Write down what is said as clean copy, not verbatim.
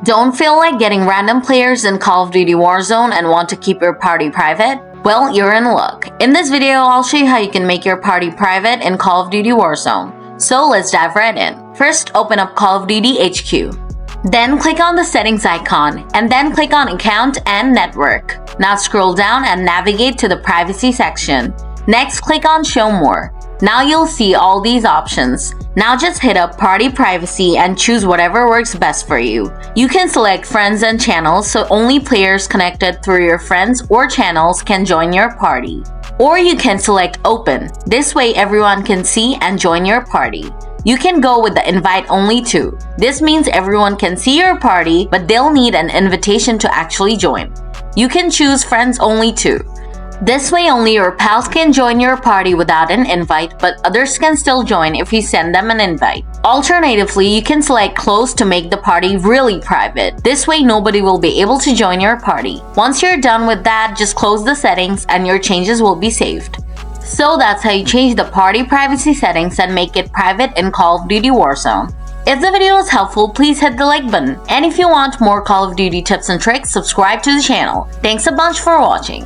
Don't feel like getting random players in Call of Duty Warzone and want to keep your party private? Well, you're in luck. In this video, I'll show you how you can make your party private in Call of Duty Warzone. So let's dive right in. First, open up Call of Duty HQ. Then click on the settings icon and then click on account and network. Now scroll down and navigate to the privacy section. Next, click on show more. Now you'll see all these options. Now just hit up party privacy and choose whatever works best for you. You can select friends and channels so only players connected through your friends or channels can join your party. Or you can select open. This way everyone can see and join your party. You can go with the invite only too. This means everyone can see your party, but they'll need an invitation to actually join. You can choose friends only too. This way only your pals can join your party without an invite, but others can still join if you send them an invite. Alternatively, you can select close to make the party really private. This way nobody will be able to join your party. Once you're done with that, just close the settings and your changes will be saved. So that's how you change the party privacy settings and make it private in Call of Duty Warzone. If the video was helpful, please hit the like button. And if you want more Call of Duty tips and tricks, subscribe to the channel. Thanks a bunch for watching.